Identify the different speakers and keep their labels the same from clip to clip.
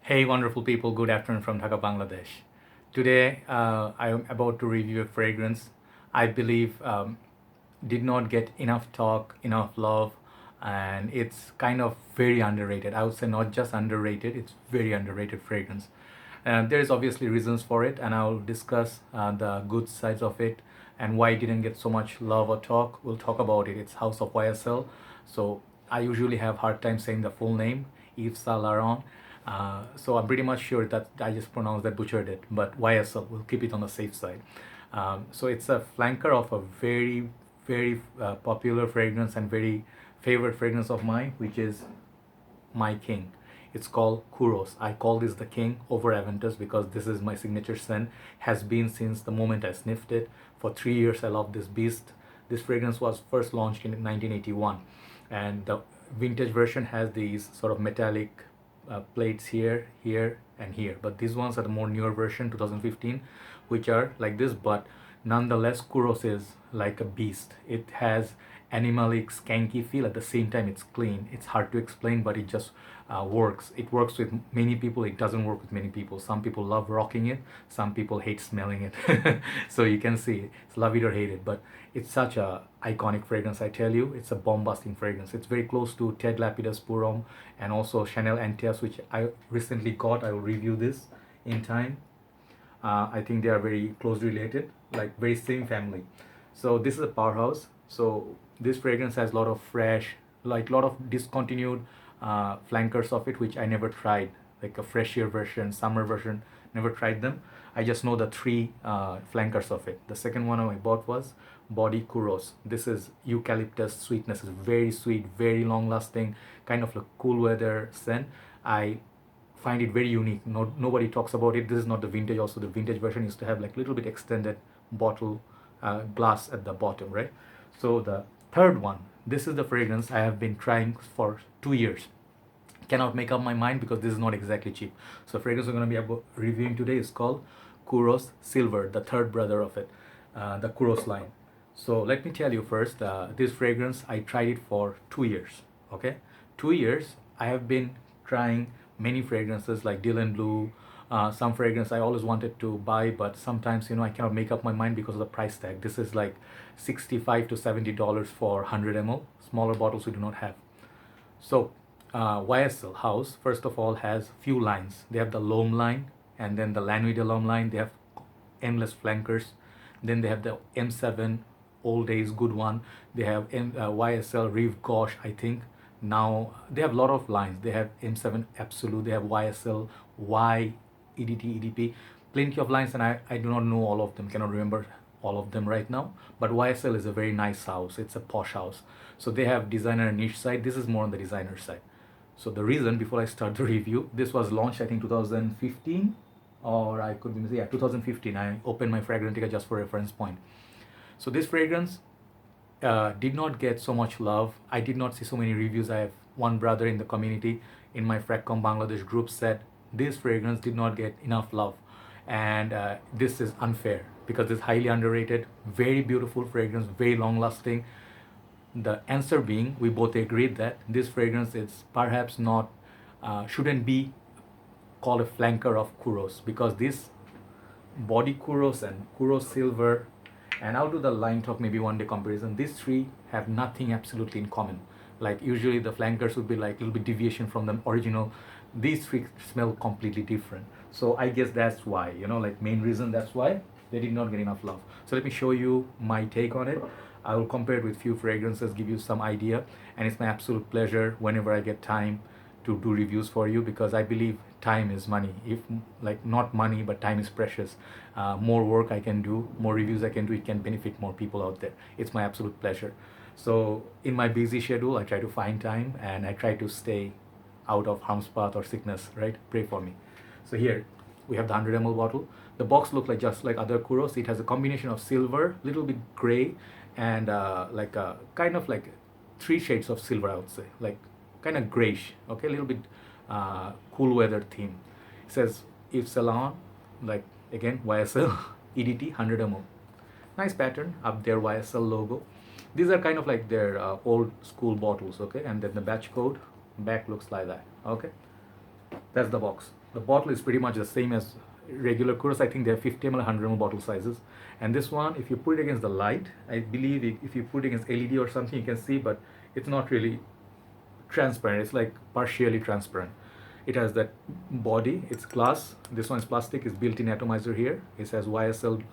Speaker 1: Hey, wonderful people, good afternoon from Dhaka, Bangladesh. Today, I am about to review a fragrance I believe did not get enough talk, enough love, and it's kind of very underrated. I would say not just underrated, it's very underrated fragrance. And there's obviously reasons for it, and I'll discuss the good sides of it and why it didn't get so much love or talk. We'll talk about it. It's House of YSL. So I usually have hard time saying the full name, Yves Saint Laurent. So I'm pretty much sure that I just pronounced that, butchered it, but YSL, we'll keep it on the safe side. So it's a flanker of a very popular fragrance and very favorite fragrance of mine, which is my king. It's called Kouros. I call this the king over Aventus because this is my signature scent. Has been since the moment I sniffed it. For 3 years, I love this beast. This fragrance was first launched in 1981, and the vintage version has these sort of metallic plates here, here, and here. But these ones are the more newer version, 2015, which are like this. But nonetheless, Kouros is like a beast. It has animalic, skanky feel. At the same time, it's clean. It's hard to explain, but it just works. It works with many people. It doesn't work with many people. Some people love rocking it. Some people hate smelling it. So you can see it's love it or hate it. But it's such a iconic fragrance. I tell you, it's a bomb-busting fragrance. It's very close to Ted Lapidus Purom and also Chanel Antias, which I recently got. I will review this in time. I think they are very close related, like very same family. So this is a powerhouse. So this fragrance has a lot of fresh, like a lot of discontinued flankers of it, which I never tried, like a fresher version, summer version, never tried them. I just know the three flankers of it. The second one I bought was Body Kouros. This is eucalyptus sweetness. It's very sweet, very long lasting, kind of a cool weather scent. I find it very unique. Nobody talks about it. This is not the vintage. Also, the vintage version used to have like little bit extended bottle glass at the bottom, right? So the third one, this is the fragrance I have been trying for 2 years. Cannot make up my mind because this is not exactly cheap. So the fragrance we're going to be reviewing today is called Kouros Silver, the third brother of it, the Kouros line. So let me tell you first, this fragrance I tried it for 2 years. Okay, 2 years I have been trying many fragrances like Dylan Blue, some fragrance I always wanted to buy, but sometimes I cannot make up my mind because of the price tag. This is like $65 to $70 for 100 ml. Smaller bottles we do not have. So YSL House first of all has few lines. They have the L'Homme line and then the La Nuit de l'Homme line. They have endless flankers. Then they have the M7 old days good one. They have YSL Rive Gauche, I think. Now they have a lot of lines. They have M7 Absolute. They have YSL Y EDT EDP. Plenty of lines, and I do not know all of them. Cannot remember all of them right now. But YSL is a very nice house. It's a posh house. So they have designer and niche side. This is more on the designer side. So the reason, before I start the review, this was launched I think 2015, or I could be, yeah, 2015. I opened my Fragrantica just for reference point. So this fragrance did not get so much love. I did not see so many reviews. I have one brother in the community in my Fragcom Bangladesh group said this fragrance did not get enough love, and this is unfair because it's highly underrated. Very beautiful fragrance, very long lasting. The answer being, we both agreed that this fragrance is perhaps not, shouldn't be called a flanker of Kouros, because this Body Kouros and Kouros Silver, and I'll do the line talk maybe one day comparison. These three have nothing absolutely in common. Like usually the flankers would be like a little bit deviation from the original. These three smell completely different. So I guess that's why, like main reason that's why they did not get enough love. So let me show you my take on it. I will compare it with few fragrances, give you some idea, and it's my absolute pleasure whenever I get time to do reviews for you, because I believe time is money. If like not money, but time is precious. More work I can do, more reviews I can do, it can benefit more people out there. It's my absolute pleasure. So in my busy schedule, I try to find time and I try to stay out of harm's path or sickness, right? Pray for me. So here we have the 100 ml bottle. The box looks like just like other Kouros. It has a combination of silver, little bit gray, and like a kind of like three shades of silver, I would say, like kind of grayish, okay, a little bit cool weather theme. It says Yves Saint Laurent, like again YSL EDT 100 ml. Nice pattern up there, YSL logo. These are kind of like their old school bottles, okay, and then the batch code back looks like that, okay. That's the box. The bottle is pretty much the same as regular Kouros. I think they have 50 ml, 100 ml bottle sizes. And this one, if you put it against the light, I believe if you put it against LED or something, you can see, but it's not really transparent. It's like partially transparent. It has that body. It's glass. This one is plastic. It's built-in atomizer here. It has YSL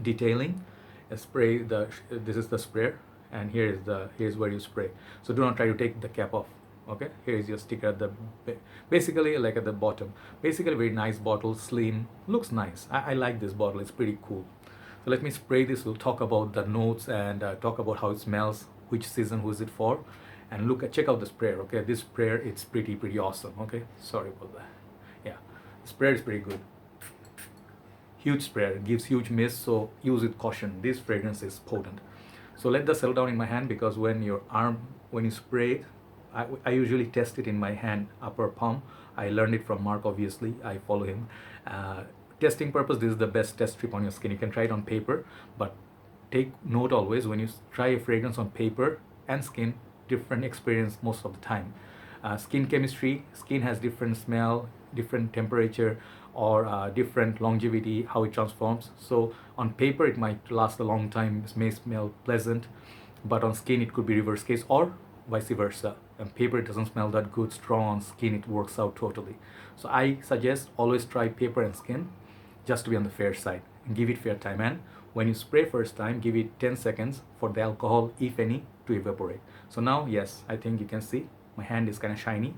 Speaker 1: detailing. A spray. This is the sprayer, and here's where you spray. So do not try to take the cap off. Okay. Here is your sticker at the basically like at the bottom. Basically very nice bottle, slim, looks nice. I like this bottle. It's pretty cool. So let me spray this. We'll talk about the notes and talk about how it smells, which season, who is it for, and check out the sprayer. Okay, this sprayer, it's pretty awesome. Okay, sorry about that. Yeah, the sprayer is pretty good. Huge sprayer, it gives huge mist, so use with caution. This fragrance is potent. So let that settle down in my hand, because when you spray it, I usually test it in my hand, upper palm. I learned it from Mark, obviously. I follow him. Testing purpose, this is the best test strip on your skin. You can try it on paper, but take note always, when you try a fragrance on paper and skin, different experience most of the time. Skin chemistry, skin has different smell, different temperature, or different longevity, how it transforms. So on paper it might last a long time, it may smell pleasant, but on skin it could be reverse case, or vice versa. On paper it doesn't smell that good, strong. On skin it works out totally. So I suggest always try paper and skin, just to be on the fair side, and give it fair time. And when you spray first time, give it 10 seconds for the alcohol, if any, to evaporate. So now, yes, I think you can see my hand is kind of shiny.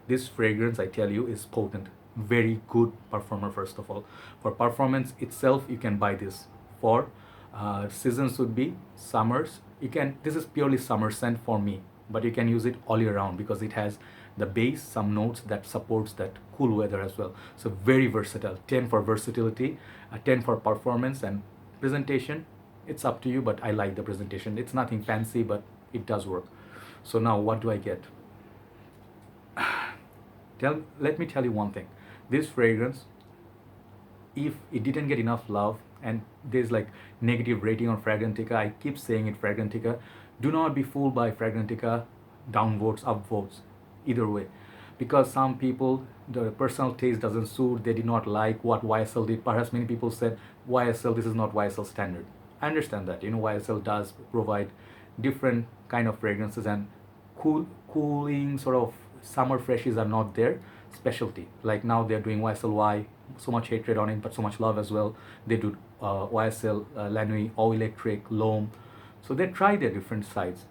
Speaker 1: This fragrance, I tell you, is potent. Very good performer. First of all, for performance itself, you can buy this. For seasons would be summers. This is purely summer scent for me, but you can use it all year round, because it has the base, some notes that supports that cool weather as well. So very versatile. 10 for versatility, 10 for performance, and presentation, it's up to you, but I like the presentation. It's nothing fancy, but it does work. So now what do I get? Let me tell you one thing. This fragrance, if it didn't get enough love, and there's like negative rating on Fragrantica, I keep saying it, Fragrantica, do not be fooled by Fragrantica downvotes, upvotes, either way, because some people, the personal taste doesn't suit. They did not like what YSL did. Perhaps many people said, YSL, this is not YSL standard. I understand that, YSL does provide different kind of fragrances, and cooling sort of summer freshies are not their specialty. Like now they're doing YSL, so much hatred on it, but so much love as well. They do YSL La Nuit, Eau Electric, L'Homme. So they try their different sides.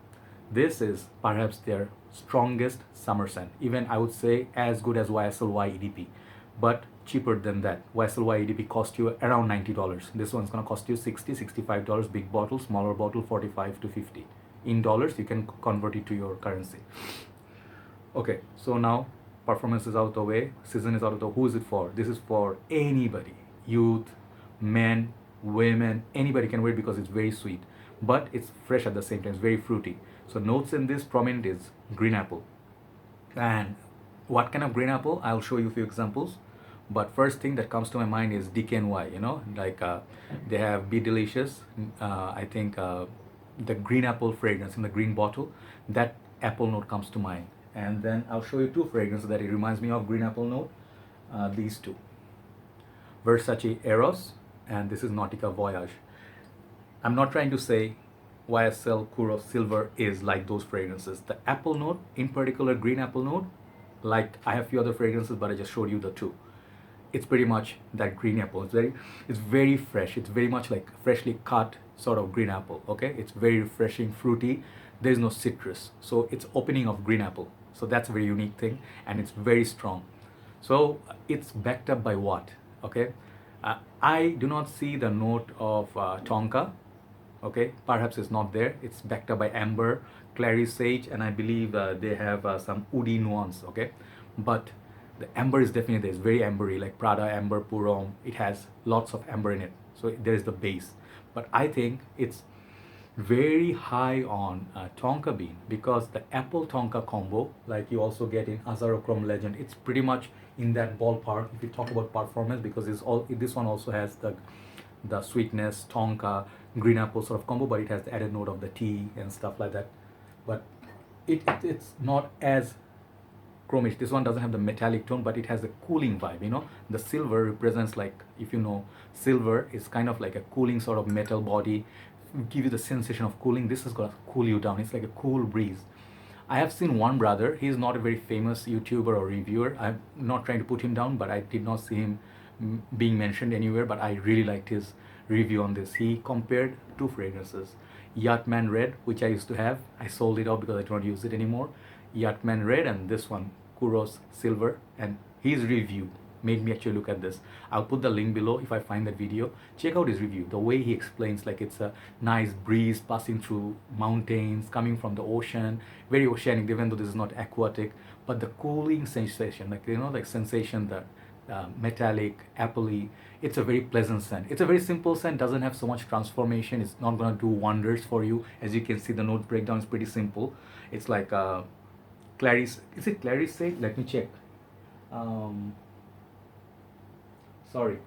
Speaker 1: This is perhaps their strongest summer scent. Even I would say as good as YSL EDP, but cheaper than that. YSL EDP cost you around $90. This one's gonna cost you $60, $65. Big bottle, smaller bottle, 45 to 50. In dollars, you can convert it to your currency. Okay, so now performance is out of the way, season is out of the way. Who is it for? This is for anybody, youth, men, women, anybody can wear it, because it's very sweet, but it's fresh at the same time. It's very fruity. So notes in this prominent is green apple. And what kind of green apple? I'll show you a few examples. But first thing that comes to my mind is DKNY. Like they have Be Delicious. I think the green apple fragrance in the green bottle, that apple note comes to mind. And then I'll show you two fragrances that it reminds me of green apple note. These two, Versace Eros, and this is Nautica Voyage. I'm not trying to say YSL Kouros Silver is like those fragrances. The apple note, in particular green apple note, like I have few other fragrances, but I just showed you the two. It's pretty much that green apple. It's very fresh. It's very much like freshly cut sort of green apple. Okay, it's very refreshing, fruity. There's no citrus, so it's opening of green apple. So that's a very unique thing, and it's very strong. So it's backed up by what? Okay, I do not see the note of tonka. Okay, perhaps it's not there. It's backed up by amber, clary sage, and I believe they have some woody nuance. Okay, but the amber is definitely there. It's very ambery, like Prada amber, Purom. It has lots of amber in it. So there is the base, but I think it's very high on tonka bean, because the apple tonka combo, like you also get in Azarochrome Legend, it's pretty much in that ballpark if you talk about performance, because this one also has the sweetness, tonka, green apple sort of combo, but it has the added note of the tea and stuff like that. But it's not as chromish. This one doesn't have the metallic tone, but it has a cooling vibe, you know. The silver represents, like, if you know, silver is kind of like a cooling sort of metal body, give you the sensation of cooling. This is gonna cool you down. It's like a cool breeze. I have seen one brother. He's not a very famous YouTuber or reviewer. I'm not trying to put him down, but I did not see him being mentioned anywhere. But I really liked his review on this. He compared two fragrances: Yatman Red, which I used to have. I sold it off because I don't use it anymore. Yatman Red, and this one, Kouros Silver. And his review made me actually look at this. I'll put the link below if I find that video. Check out his review. The way he explains, like, it's a nice breeze passing through mountains, coming from the ocean, very oceanic, even though this is not aquatic, but the cooling sensation, like, you know, like sensation, that metallic, appley, it's a very pleasant scent. It's a very simple scent, doesn't have so much transformation. It's not gonna do wonders for you. As you can see, the note breakdown is pretty simple. It's like Clarice, is it Clarice? Let me check. Sorry.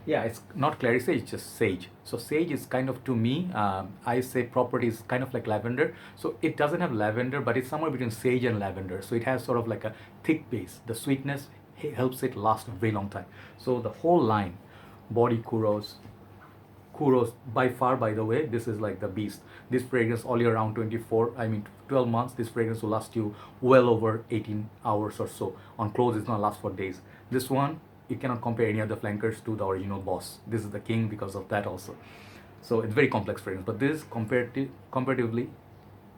Speaker 1: Yeah, it's not clarice, it's just sage. So sage is kind of, to me, I say property is kind of like lavender. So it doesn't have lavender, but it's somewhere between sage and lavender. So it has sort of like a thick base. The sweetness helps it last a very long time. So the whole line, body Kouros, by far, by the way, this is like the beast. This fragrance all year round, 12 months, this fragrance will last you well over 18 hours or so. On clothes, it's gonna last for days. This one, you cannot compare any other flankers to the original boss. This is the king because of that also. So it's very complex fragrance, but this comparatively,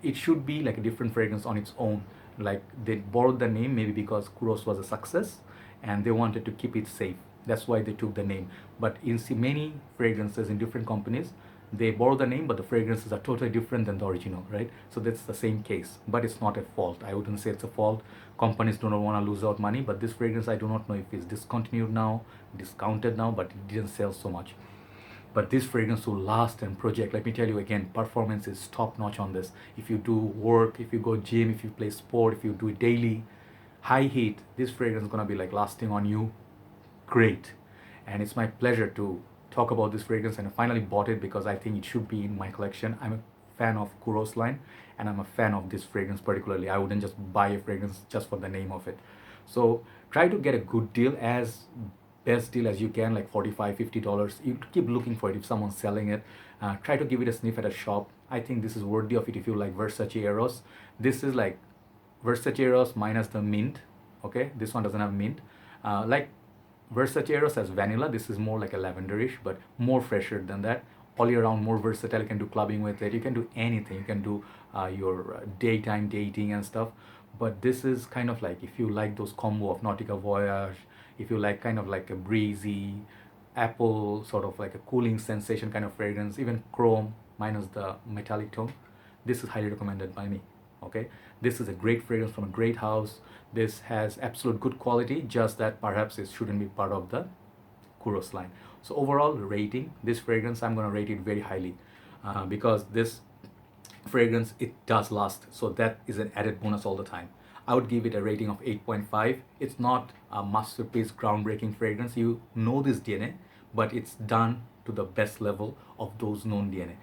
Speaker 1: it should be like a different fragrance on its own. Like, they borrowed the name maybe because Kouros was a success and they wanted to keep it safe. That's why they took the name. But you see many fragrances in different companies, they borrow the name, but the fragrances are totally different than the original, right? So that's the same case, but it's not a fault. I wouldn't say it's a fault. Companies do not want to lose out money, but this fragrance, I do not know if it's discontinued now, discounted now, but it didn't sell so much. But this fragrance will last and project. Let me tell you again, performance is top notch on this. If you do work, if you go gym, if you play sport, if you do it daily, high heat, this fragrance is gonna be like lasting on you great. And it's my pleasure to talk about this fragrance, and I finally bought it because I think it should be in my collection. I'm a fan of Kouros line, and I'm a fan of this fragrance particularly. I wouldn't just buy a fragrance just for the name of it. So try to get a good deal, as best deal as you can, like $45-50. You keep looking for it if someone's selling it. Try to give it a sniff at a shop. I think this is worthy of it if you like Versace Eros. This is like Versace Eros minus the mint. Okay, this one doesn't have mint. Like Versace Eros has vanilla. This is more like a lavenderish, but more fresher than that. All year round, more versatile. You can do clubbing with it. You can do anything. You can do your daytime dating and stuff. But this is kind of like, if you like those combo of Nautica Voyage, if you like kind of like a breezy apple, sort of like a cooling sensation kind of fragrance, even chrome minus the metallic tone, this is highly recommended by me. Okay, this is a great fragrance from a great house. This has absolute good quality, just that perhaps it shouldn't be part of the Kouros line. So overall rating, this fragrance, I'm going to rate it very highly because this fragrance, it does last. So that is an added bonus all the time. I would give it a rating of 8.5. It's not a masterpiece, groundbreaking fragrance. You know this DNA, but it's done to the best level of those known DNA.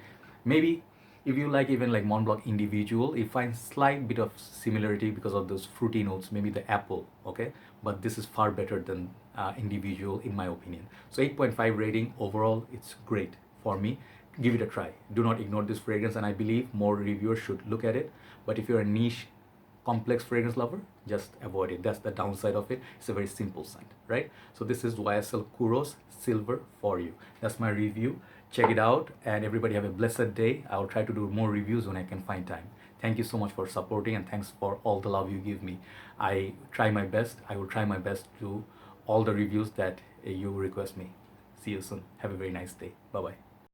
Speaker 1: Maybe if you like even like Mont Blanc Individual, you find slight bit of similarity because of those fruity notes, maybe the apple, okay? But this is far better than Individual in my opinion. So 8.5 rating overall, it's great for me. Give it a try. Do not ignore this fragrance, and I believe more reviewers should look at it. But if you're a niche, complex fragrance lover, just avoid it. That's the downside of it. It's a very simple scent, right? So this is YSL Kouros Silver for you. That's my review. Check it out, and everybody have a blessed day. I'll try to do more reviews when I can find time. Thank you so much for supporting, and thanks for all the love you give me. I try my best. I will try my best to do all the reviews that you request me. See you soon. Have a very nice day. Bye-bye.